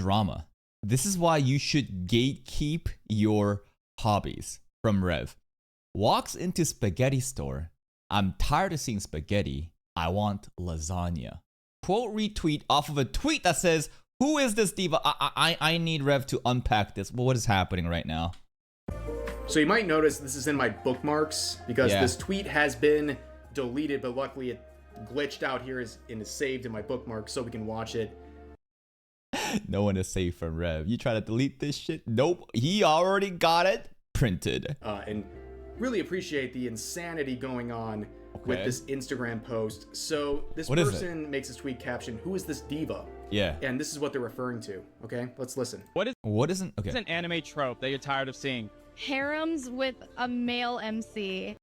drama. This is why you should gatekeep your hobbies. From Rev. Walks into spaghetti store. I'm tired of seeing spaghetti. I want lasagna. Quote retweet off of a tweet that says, who is this diva? I need Rev to unpack this. Well, what is happening right now? So you might notice this is in my bookmarks because this tweet has been deleted, but luckily it glitched out here and is saved in my bookmarks so we can watch it. No one is safe from Rev. You try to delete this shit? Nope. He already got it printed. And really appreciate the insanity going on with this Instagram post. So this person makes this tweet caption, who is this diva? Yeah. And this is what they're referring to. Okay, let's listen. What is an anime trope that you're tired of seeing? Harems with a male MC.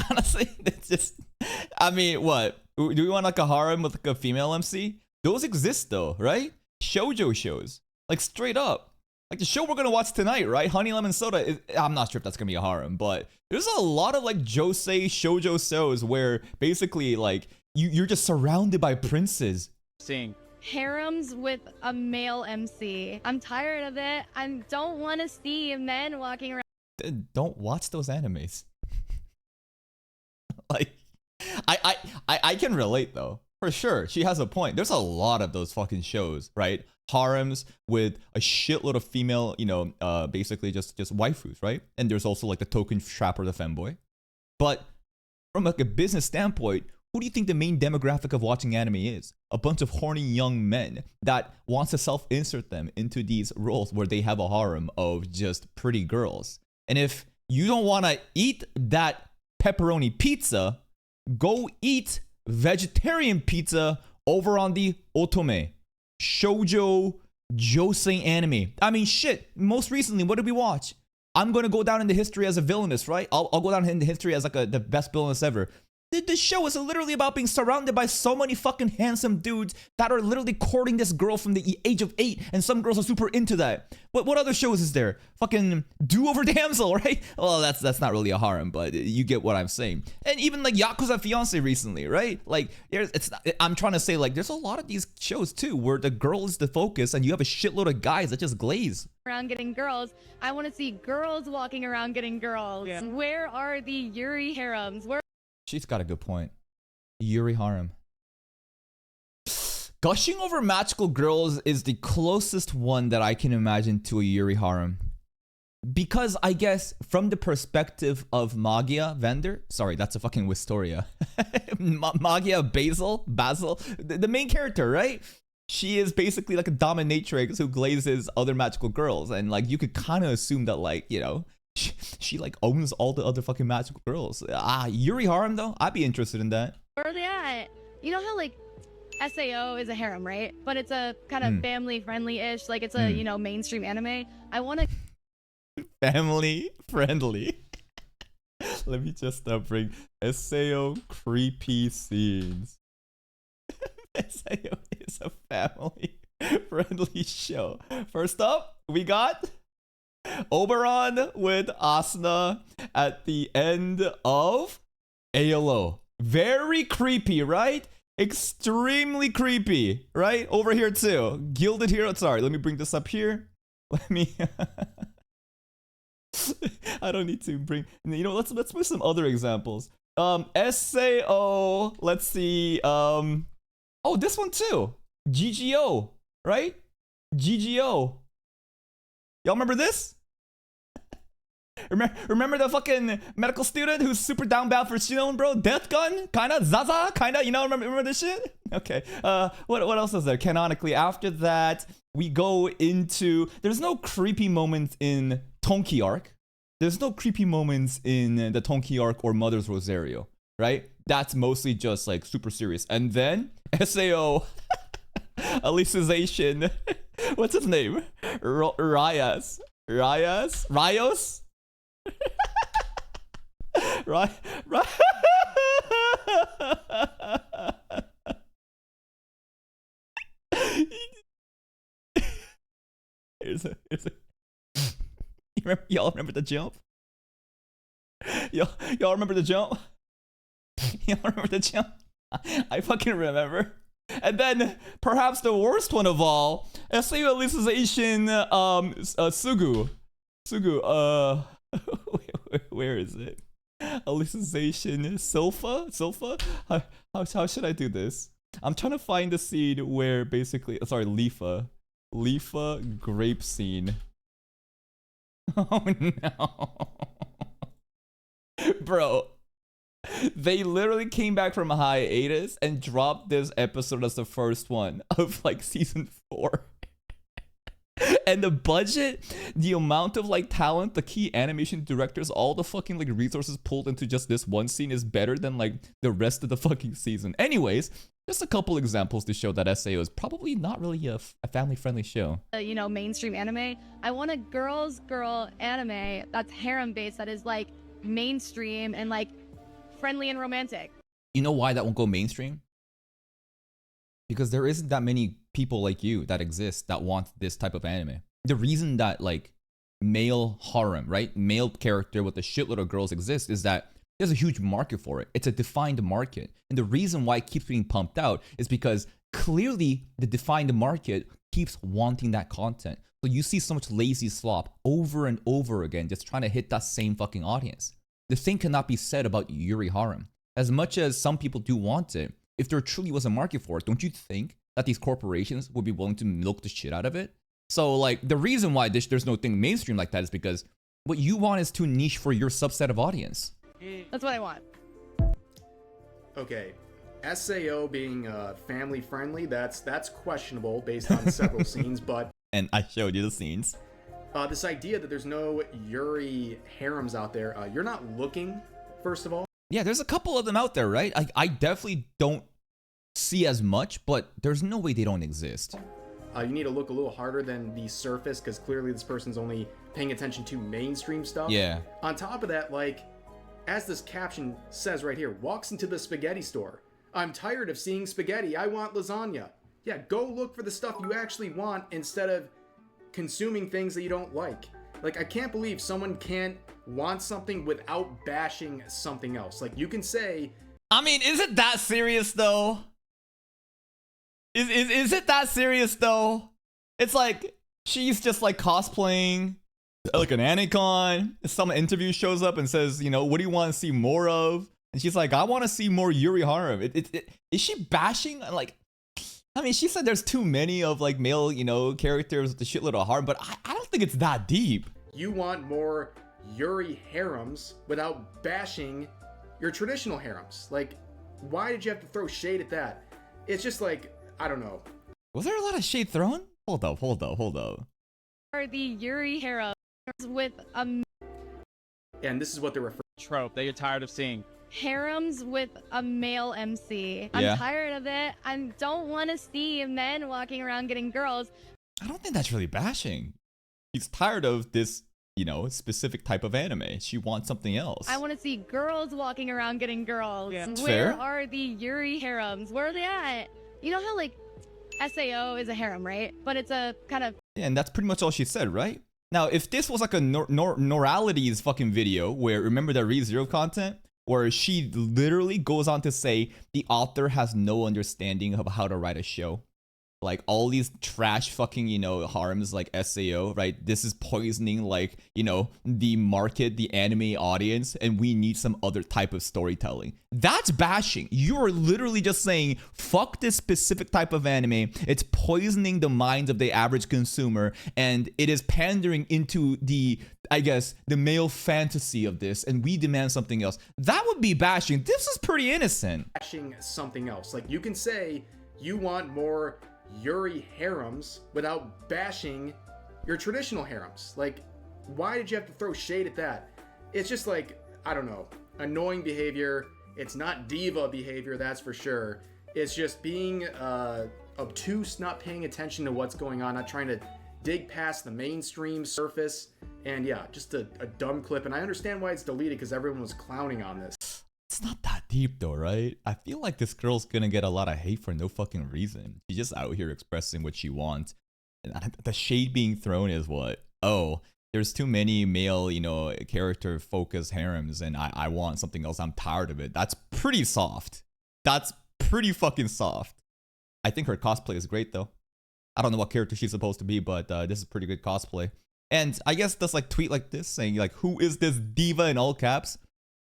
Honestly, it's just, I mean, what? Do we want like a harem with like a female MC? Those exist though, right? Shoujo shows. Like straight up. Like the show we're gonna watch tonight, right? Honey Lemon Soda. I'm not sure if that's gonna be a harem, but there's a lot of like josei shoujo shows where basically like you're just surrounded by princes. Seeing Harems with a male MC. I'm tired of it. I don't want to see men walking around. Don't watch those animes. Like, I can relate though. For sure, she has a point. There's a lot of those fucking shows, right? Harems with a shitload of female, you know, basically just waifus, right? And there's also like the token trapper, the femboy. But from like a business standpoint, who do you think the main demographic of watching anime is? A bunch of horny young men that wants to self-insert them into these roles where they have a harem of just pretty girls. And if you don't want to eat that pepperoni pizza, go eat vegetarian pizza over on the otome shoujo josei anime. I mean, shit, most recently, what did we watch? I'm gonna go down in the history as a villainess, right? I'll go down in the history as like the best villainess ever. This show is literally about being surrounded by so many fucking handsome dudes that are literally courting this girl from the age of 8, and some girls are super into that. What other shows is there? Fucking Do-Over Damsel, right? Well, that's not really a harem, but you get what I'm saying. And even like Yakuza Fiancé recently, right? Like, I'm trying to say like there's a lot of these shows too where the girl is the focus, and you have a shitload of guys that just glaze around getting girls. I want to see girls walking around getting girls. Yeah. Where are the Yuri harems? She's got a good point. Yuri harem. Gushing over magical girls is the closest one that I can imagine to a Yuri harem. Because I guess from the perspective of Magia vendor, sorry, that's a fucking Wistoria. Magia Basil, the main character, right? She is basically like a dominatrix who glazes other magical girls. And like you could kind of assume that like, you know, she like owns all the other fucking magical girls. Yuri harem though, I'd be interested in that. Where are they at? You know how like SAO is a harem, right? But it's a kind of family friendly-ish, like it's a you know mainstream anime. I want to family friendly. Let me just bring SAO creepy scenes. SAO is a family friendly show. First up, we got Oberon with Asuna at the end of ALO. Very creepy, right? Extremely creepy, right? Over here too. Gilded Hero. Sorry, let me bring this up here. Let me I don't need to bring, you know, let's put some other examples. SAO, let's see. Oh, this one too. GGO, right? GGO. Y'all remember this? Remember the fucking medical student who's super down bad for Shinon, bro? Death Gun? Kinda? Zaza? Kinda? You know, remember this shit? Okay. What else is there? Canonically, after that, we go into... There's no creepy moments in Tonki arc. There's no creepy moments in the Tonki arc or Mother's Rosario, right? That's mostly just like super serious. And then, SAO... Alicization. What's his name? Rios? Right. Here's a y'all remember the jump? Y'all remember the jump? Y'all remember the jump? I fucking remember. And then perhaps the worst one of all, SAO alicization Sugu. Where is it? Alicization Silpha? How should I do this? I'm trying to find the scene where basically, sorry, Lifa grape scene. Oh no. Bro, they literally came back from a hiatus and dropped this episode as the first one of like season 4. And the budget, the amount of like talent, the key animation directors, all the fucking like resources pulled into just this one scene is better than like the rest of the fucking season. Anyways, just a couple examples to show that SAO is probably not really a family-friendly show. You know, mainstream anime. I want a girl anime that's harem-based, that is like mainstream and like friendly and romantic. You know why that won't go mainstream? Because there isn't that many people like you that exist that want this type of anime. The reason that like male harem, right? Male character with a shitload of girls exists is that there's a huge market for it. It's a defined market. And the reason why it keeps being pumped out is because clearly the defined market keeps wanting that content. So you see so much lazy slop over and over again, just trying to hit that same fucking audience. The same cannot be said about Yuri Harem. As much as some people do want it, if there truly was a market for it, don't you think that these corporations would be willing to milk the shit out of it? So like the reason why there's no thing mainstream like that is because what you want is too niche for your subset of audience. That's what I want. Okay, SAO being family friendly, that's questionable based on several scenes, but And I showed you the scenes. this idea that there's no Yuri harems out there, you're not looking, first of all. Yeah, there's a couple of them out there, right? I definitely don't see as much, but there's no way they don't exist. You need to look a little harder than the surface, because clearly this person's only paying attention to mainstream stuff. Yeah. On top of that, like, as this caption says right here, walks into the spaghetti store. I'm tired of seeing spaghetti. I want lasagna. Yeah, go look for the stuff you actually want instead of consuming things that you don't like. Like, I can't believe someone can't want something without bashing something else. Like, you can say... I mean, is it that serious, though? Is it that serious, though? It's like, she's just, like, cosplaying, like, an Anicon. Some interview shows up and says, you know, what do you want to see more of? And she's like, I want to see more Yuri Harem. Is she bashing? Like, I mean, she said there's too many of, like, male, you know, characters with a shitload of harem, but I don't think it's that deep. You want more Yuri harems without bashing your traditional harems. Like, why did you have to throw shade at that? It's just like, I don't know. Was there a lot of shade thrown? Hold up. Are the Yuri harems with a And this is what they're referring Trope that you're tired of seeing. harems with a male MC. I'm Yeah. tired of it. I don't want to see men walking around getting girls. I don't think that's really bashing. He's tired of this, you know, specific type of anime. She wants something else. I want to see girls walking around getting girls. Yeah. That's Where fair. are the Yuri harems? Where are they at? You know how like SAO is a harem, right? But it's a kind of Yeah, and that's pretty much all she said, right? Now, if this was like a Noralities fucking video where, remember that ReZero content? Where she literally goes on to say the author has no understanding of how to write a show. Like all these trash fucking, you know, harems like SAO, right? This is poisoning like, you know, the market, the anime audience, and we need some other type of storytelling. That's bashing. You're literally just saying, fuck this specific type of anime. It's poisoning the minds of the average consumer, and it is pandering into the, I guess, the male fantasy of this, and we demand something else. That would be bashing. This is pretty innocent. bashing something else. Like, you can say you want more Yuri harems without bashing your traditional harems. Like, why did you have to throw shade at that? It's just like, I don't know, annoying behavior. It's not diva behavior, that's for sure. It's just being obtuse, not paying attention to what's going on, not trying to dig past the mainstream surface. And yeah, just a dumb clip. And I understand why it's deleted, because everyone was clowning on this. It's not that deep though, right? I feel like this girl's gonna get a lot of hate for no fucking reason. She's just out here expressing what she wants. And the shade being thrown is what? Oh, there's too many male, you know, character focused harems and I want something else. I'm tired of it. That's pretty soft. That's pretty fucking soft. I think her cosplay is great though. I don't know what character she's supposed to be, but this is pretty good cosplay. And I guess this like tweet like this saying like, who is this diva in all caps?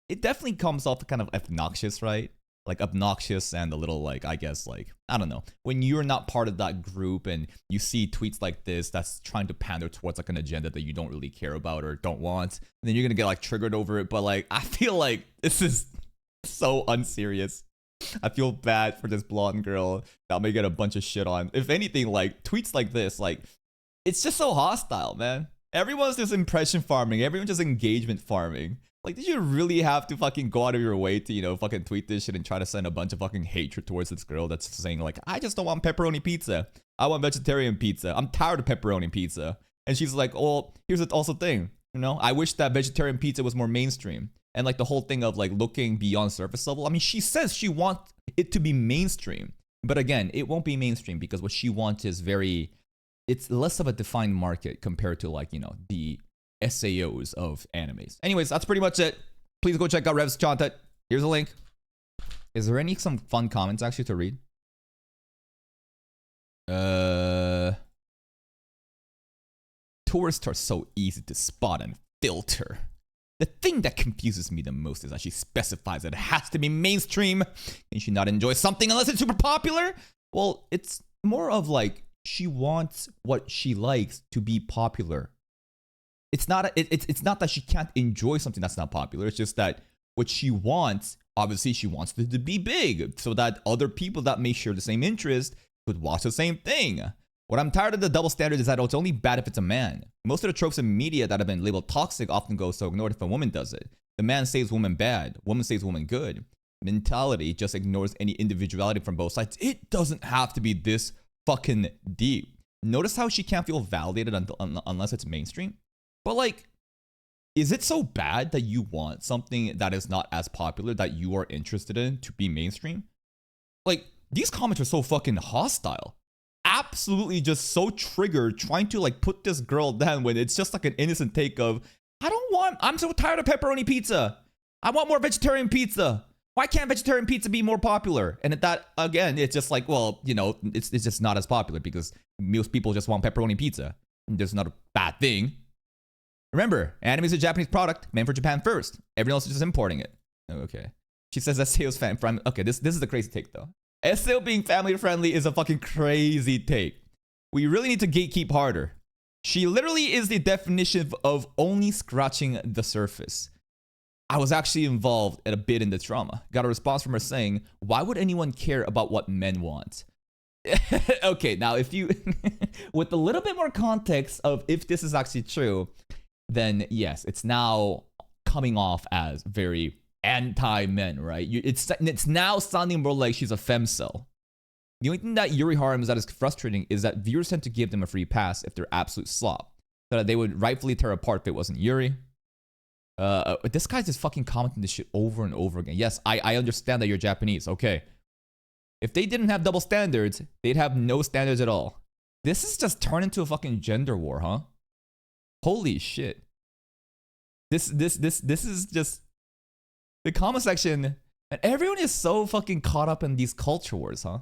It definitely comes off kind of obnoxious, right? Like obnoxious and a little like, I guess like, I don't know. When you're not part of that group and you see tweets like this that's trying to pander towards like an agenda that you don't really care about or don't want, then you're gonna get like triggered over it. But like, I feel like this is so unserious. I feel bad for this blonde girl that may get a bunch of shit on. If anything, like tweets like this, like it's just so hostile, man. Everyone's just impression farming. Everyone's just engagement farming. Like, did you really have to fucking go out of your way to, you know, fucking tweet this shit and try to send a bunch of fucking hatred towards this girl that's saying like, I just don't want pepperoni pizza. I want vegetarian pizza. I'm tired of pepperoni pizza. And she's like, oh, here's the also thing. You know, I wish that vegetarian pizza was more mainstream. And like the whole thing of like looking beyond surface level. I mean, she says she wants it to be mainstream. But again, it won't be mainstream because what she wants is it's less of a defined market compared to like, you know, the SAOs of animes. Anyways, that's pretty much it. Please go check out Rev's content. Here's a link. Is there some fun comments actually to read? Tourists are so easy to spot and filter. The thing that confuses me the most is that she specifies that it has to be mainstream. Can she not enjoy something unless it's super popular? Well, it's more of like she wants what she likes to be popular. It's not that she can't enjoy something that's not popular. It's just that what she wants, obviously she wants it to be big so that other people that may share the same interest could watch the same thing. What I'm tired of the double standard is that it's only bad if it's a man. Most of the tropes in media that have been labeled toxic often go so ignored if a woman does it. The man saves woman bad, woman saves woman good. Mentality just ignores any individuality from both sides. It doesn't have to be this fucking deep. Notice how she can't feel validated unless it's mainstream? But like, is it so bad that you want something that is not as popular that you are interested in to be mainstream? Like, these comments are so fucking hostile. Absolutely just so triggered trying to like put this girl down when it's just like an innocent take of, I'm so tired of pepperoni pizza. I want more vegetarian pizza. Why can't vegetarian pizza be more popular? And that, again, it's just like, well, you know, it's just not as popular because most people just want pepperoni pizza. There's not a bad thing. Remember, anime is a Japanese product meant for Japan first. Everyone else is just importing it. Okay. She says that SEO's fan friendly. Okay, this is the crazy take though. SEO being family friendly is a fucking crazy take. We really need to gatekeep harder. She literally is the definition of only scratching the surface. I was actually involved at a bit in the drama. Got a response from her saying, why would anyone care about what men want? Okay, now if you, with a little bit more context of if this is actually true, then yes, it's now coming off as very anti-men, right? It's now sounding more like she's a femcel. The only thing that Yuri Harem is that is frustrating is that viewers tend to give them a free pass if they're absolute slop, so that they would rightfully tear apart if it wasn't Yuri. This guy's just fucking commenting this shit over and over again. Yes, I understand that you're Japanese. Okay. If they didn't have double standards, they'd have no standards at all. This is just turned into a fucking gender war, huh? Holy shit. This is just the comment section, and everyone is so fucking caught up in these culture wars, huh?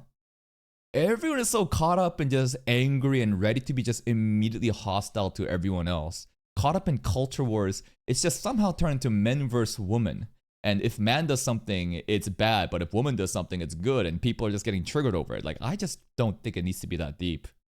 Everyone is so caught up and just angry and ready to be just immediately hostile to everyone else. Caught up in culture wars, it's just somehow turned into men versus women. And if man does something, it's bad, but if woman does something, it's good, and people are just getting triggered over it. Like, I just don't think it needs to be that deep.